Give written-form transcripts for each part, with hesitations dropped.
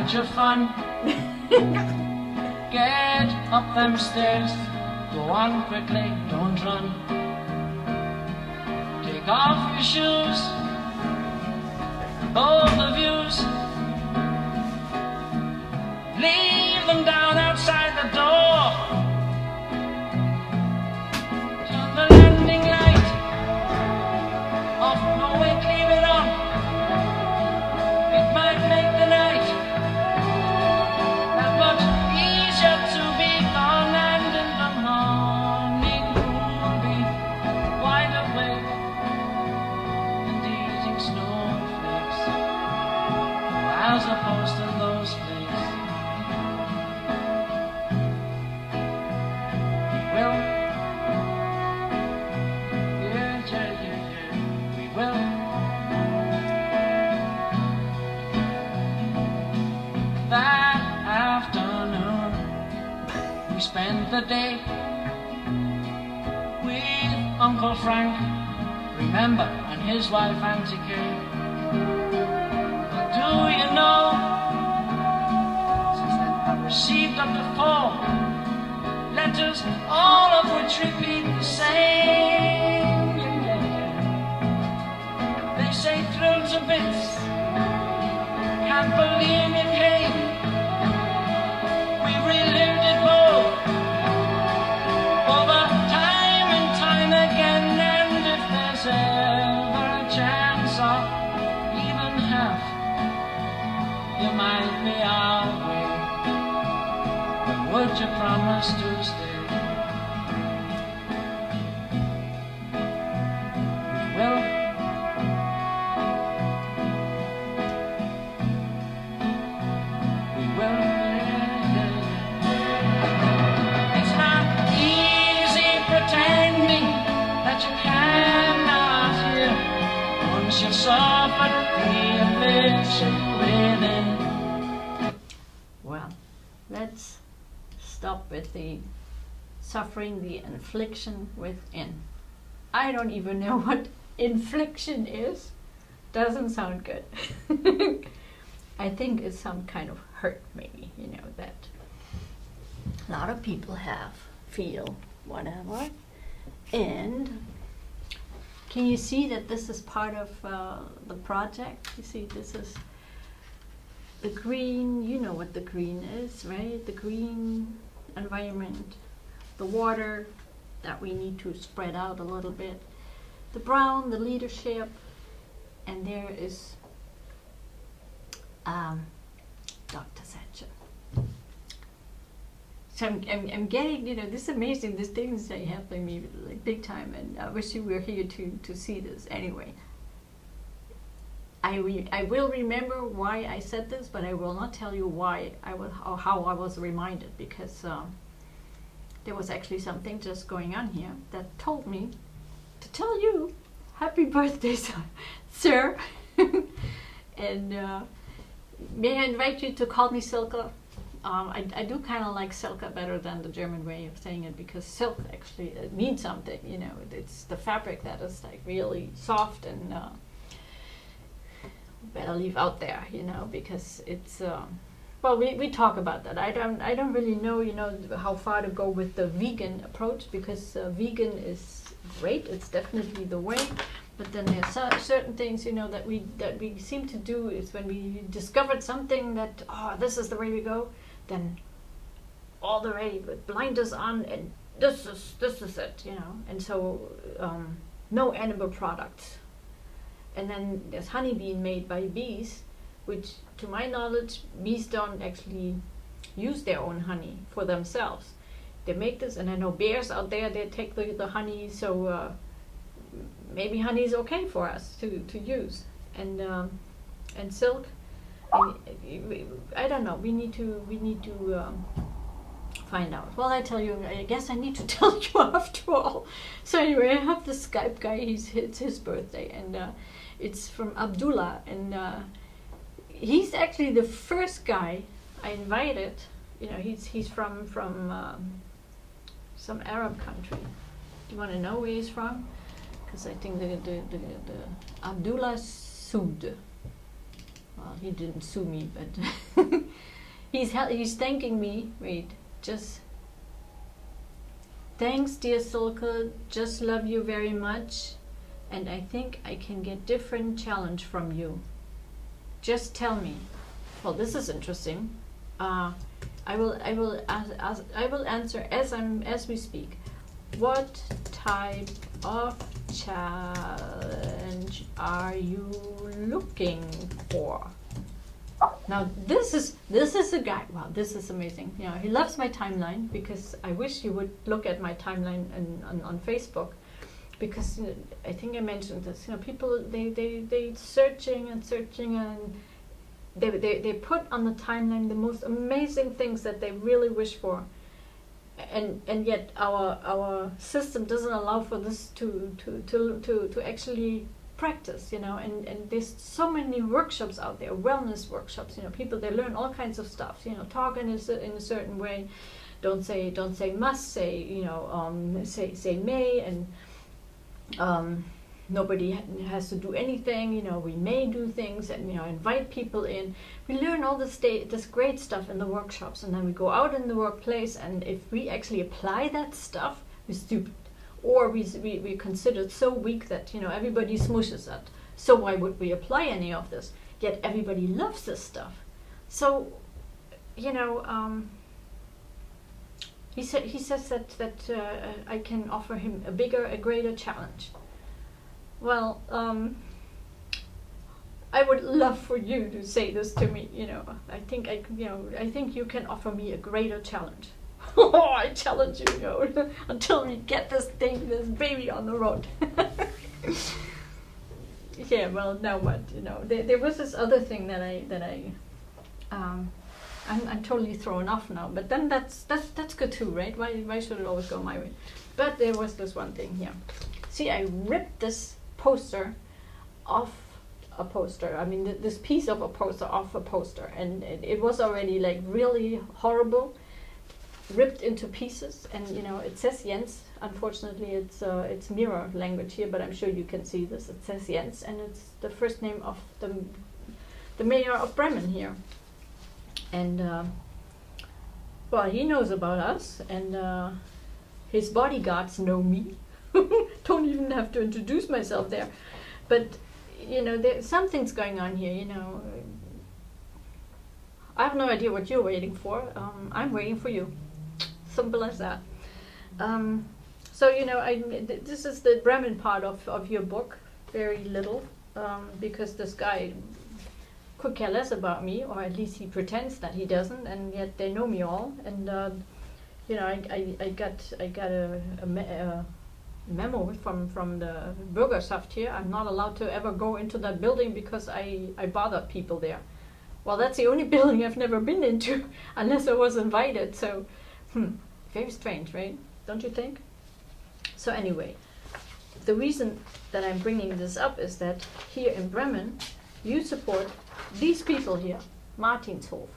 bunch of fun. Get up them stairs, go on quickly, don't run. Take off your shoes, both of yous. Leave them down outside the door. Turn the landing light off, no wait, leave it on. It might make the night that much easier to be gone, and in the morning you'll be wide awake and eating snowflakes as opposed to those flakes. Spend the day with Uncle Frank, remember, and his wife Auntie Kay. But do you know, since then I've received up to 4 letters, all of which repeat the same. They say thrill to bits, can't believe you came. We relived it both over time and time again, and if there's ever a chance of even half, you might be our way. But would you promise to stay? We will. We will. That you cannot hear once you've suffered the affliction within. Well, let's stop with the suffering the infliction within. I don't even know what infliction is. Doesn't sound good. I think it's some kind of hurt, maybe, you know, that a lot of people have, feel, whatever. And can you see that this is part of the project? You see, this is the green, you know what the green is, right? The green environment, the water that we need to spread out a little bit, the brown, the leadership, and there is Dr. Zetsche. So I'm getting, you know, this is amazing, these things are happening me like big time, and I wish you were here to see this. Anyway, I will remember why I said this, but I will not tell you why I was, or how I was reminded, because there was actually something just going on here that told me to tell you, happy birthday, sir. And may I invite you to call me Silke? I do kind of like Silke better than the German way of saying it, because silk actually means something, you know. It's the fabric that is like really soft and better leave out there, you know, because it's well, we talk about that. I don't really know, you know, how far to go with the vegan approach, because vegan is great. It's definitely the way. But then there's certain things, you know, that we seem to do is when we discovered something that, oh, this is the way we go, then all the way with blinders on, and this is it, you know. And so no animal products. And then there's honey being made by bees, which to my knowledge, bees don't actually use their own honey for themselves. They make this, and I know bears out there, they take the honey, so maybe honey is okay for us to use. And silk, I don't know, we need to find out. Well, I tell you, I guess I need to tell you after all. So anyway, I have this Skype guy, it's his birthday, and it's from Abdullah, and he's actually the first guy I invited. You know, he's from some Arab country. Do you want to know where he's from? Because I think the Abdullah sued. Well, he didn't sue me, but He's thanking me. Wait, just thanks, dear Silke. Just love you very much, and I think I can get different challenge from you. Just tell me. Well, this is interesting. I will answer as we speak. What type of challenge are you looking for? Now this is a guy. Wow, this is amazing. You know, he loves my timeline, because I wish you would look at my timeline on Facebook, because I think I mentioned this. You know, people they searching and they put on the timeline the most amazing things that they really wish for, and yet our system doesn't allow for this to actually practice, you know, and there's so many workshops out there, wellness workshops, you know, people, they learn all kinds of stuff, you know, talk in a certain way, don't say must, say, you know, say may, and nobody has to do anything, you know, we may do things, and, you know, invite people in. We learn all this great stuff in the workshops, and then we go out in the workplace, and if we actually apply that stuff, we're stupid. Or we considered so weak that, you know, everybody smushes it. So why would we apply any of this? Yet everybody loves this stuff. So, you know, he says that I can offer him a greater challenge. Well, I would love for you to say this to me. You know, I think you can offer me a greater challenge. Oh, I challenge you, you know, until we get this baby on the road. Yeah, well, now what? You know, there was this other thing that I'm totally thrown off now. But then that's good too, right? Why should it always go my way? But there was this one thing here. See, I ripped this poster off a poster. I mean, this piece of a poster off a poster, and it was already like really horrible. Ripped into pieces, and you know, it says Jens. Unfortunately, it's mirror language here, but I'm sure you can see this. It says Jens, and it's the first name of the mayor of Bremen here. And well, he knows about us, and his bodyguards know me. Don't even have to introduce myself there, but you know, something's going on here. You know, I have no idea what you're waiting for. I'm waiting for you. Simple as that. So, you know, this is the Bremen part of your book, very little, because this guy could care less about me, or at least he pretends that he doesn't, and yet they know me all. And you know, I got a memo from the Bürgerschaft here. I'm not allowed to ever go into that building because I bothered people there. Well, that's the only building I've never been into, unless I was invited. So, very strange, right? Don't you think? So anyway, the reason that I'm bringing this up is that here in Bremen, you support these people here, Martinshof.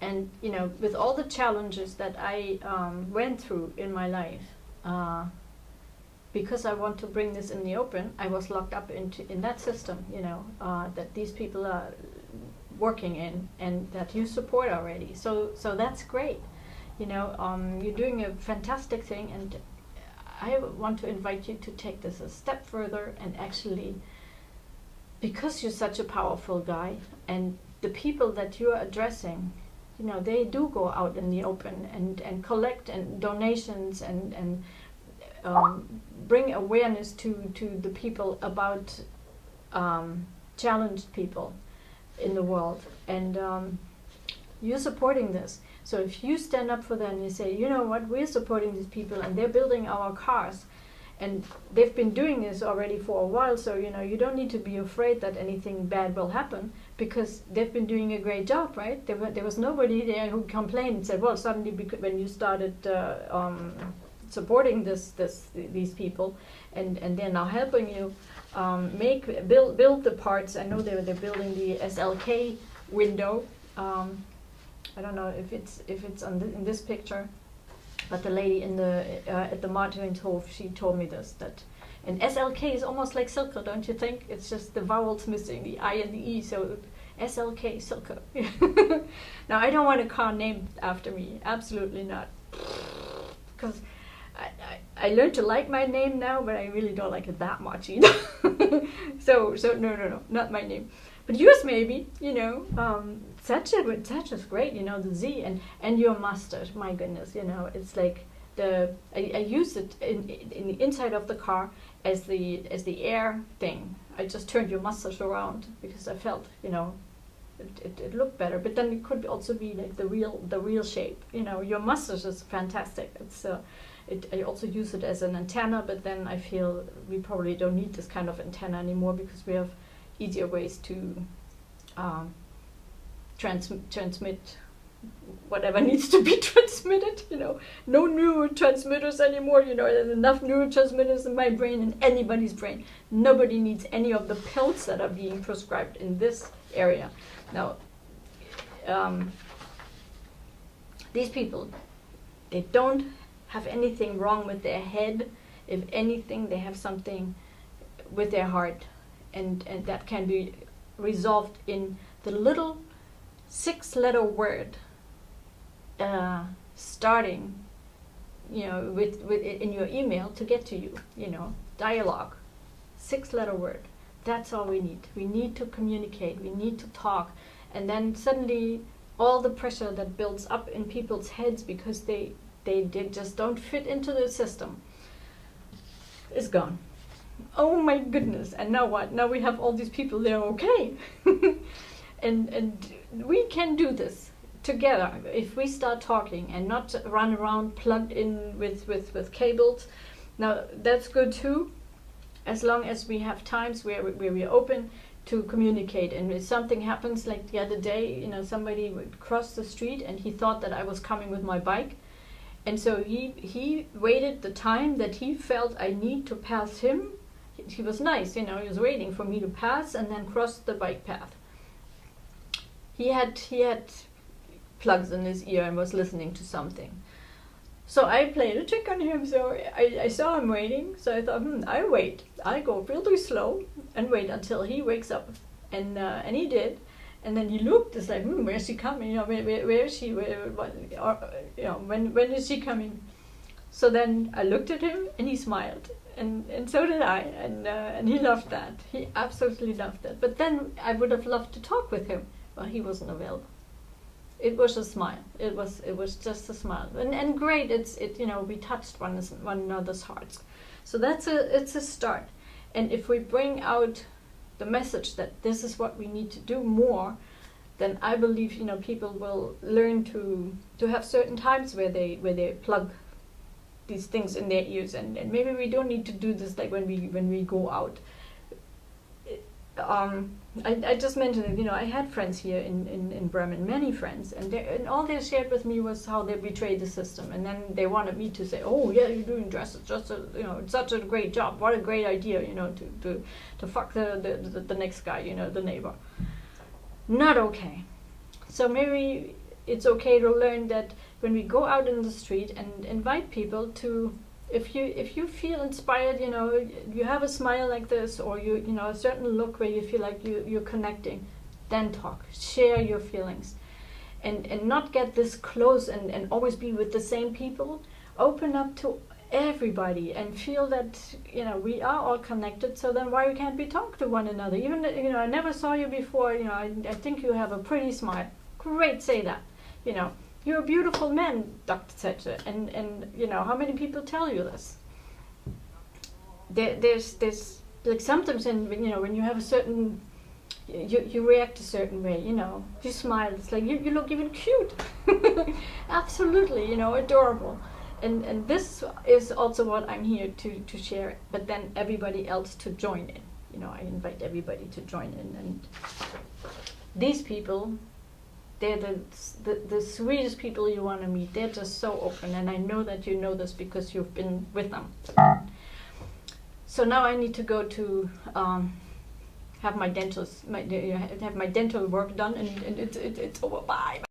And, you know, with all the challenges that I went through in my life, because I want to bring this in the open, I was locked up in that system, you know, that these people are working in, and that you support already. So that's great. You know, you're doing a fantastic thing, and I want to invite you to take this a step further, and actually, because you're such a powerful guy, and the people that you're addressing, you know, they do go out in the open and collect and donations and bring awareness to the people about challenged people in the world, and you're supporting this. So if you stand up for them and you say, you know what, we're supporting these people, and they're building our cars, and they've been doing this already for a while, so you know, you don't need to be afraid that anything bad will happen, because they've been doing a great job, right? There was nobody there who complained and said, well, suddenly when you started supporting these people, and they're now helping you build the parts. I know they're building the SLK window. I don't know if it's in this picture, but the lady at the Martinshof, she told me this, that and SLK is almost like Silke, don't you think? It's just the vowels missing, the I and the E. So SLK, Silke. Now, I don't want a car named after me. Absolutely not. Because I learned to like my name now, but I really don't like it that much either. So no, not my name. But yours maybe, you know. Zetsche is great, you know, the Z and your mustard. My goodness, you know, it's like I use it in the inside of the car as the air thing. I just turned your mustache around because I felt, you know, it looked better. But then it could also be like the real shape. You know, your mustache is fantastic. I also use it as an antenna, but then I feel we probably don't need this kind of antenna anymore because we have easier ways to transmit whatever needs to be transmitted, you know. No neurotransmitters anymore, you know. There's enough neurotransmitters in my brain, in anybody's brain. Nobody needs any of the pills that are being prescribed in this area. Now, these people, they don't have anything wrong with their head. If anything, they have something with their heart, and that can be resolved in the little 6-letter word starting, you know, with in your email to get to you, you know, dialogue, 6-letter word. That's all we need. We need to communicate. We need to talk, and then suddenly all the pressure that builds up in people's heads because they just don't fit into the system is gone. Oh my goodness! And now what? Now we have all these people. They're okay, and we can do this together if we start talking and not run around plugged in with cables. Now that's good too, as long as we have times where we're open to communicate. And if something happens, like the other day, you know, somebody would cross the street and he thought that I was coming with my bike, and so he waited the time that he felt I need to pass him. He was nice, you know, he was waiting for me to pass and then cross the bike path. He had plugs in his ear and was listening to something. So I played a trick on him. So I saw him waiting. So I thought, I'll wait. I go really slow and wait until he wakes up. And he did. And then he looked. It's like, where's she coming? You know, where is she? You know, when is she coming? So then I looked at him and he smiled. And so did I. And he loved that. He absolutely loved that. But then I would have loved to talk with him. Well, he wasn't available. It was a smile. It was just a smile, and great. You know, we touched one another's hearts. So it's a start. And if we bring out the message that this is what we need to do more, then I believe, you know, people will learn to have certain times where they plug these things in their ears, and maybe we don't need to do this like when we go out. I just mentioned it, you know, I had friends here in Bremen, many friends, and all they shared with me was how they betrayed the system, and then they wanted me to say, oh yeah, you're doing just you know, it's such a great job, what a great idea, you know, to fuck the next guy, you know, the neighbor. Not okay. So maybe it's okay to learn that when we go out in the street and invite people to, if you feel inspired, you know, you have a smile like this, or you know, a certain look where you feel like you're connecting, then talk, share your feelings, and not get this close and always be with the same people. Open up to everybody and feel that, you know, we are all connected. So then why can't we talk to one another? Even, you know, I never saw you before, you know, I think you have a pretty smile. Great, say that, you know. You're a beautiful man, Dr. Zetsche, and you know, how many people tell you this? There's like sometimes, you know, when you have a certain, you react a certain way, you know, you smile, it's like you look even cute. Absolutely, you know, adorable. And this is also what I'm here to share, but then everybody else to join in. You know, I invite everybody to join in, and these people, they're the sweetest people you want to meet. They're just so open, and I know that you know this because you've been with them. So now I need to go to have my dental work done, and it's over. Bye.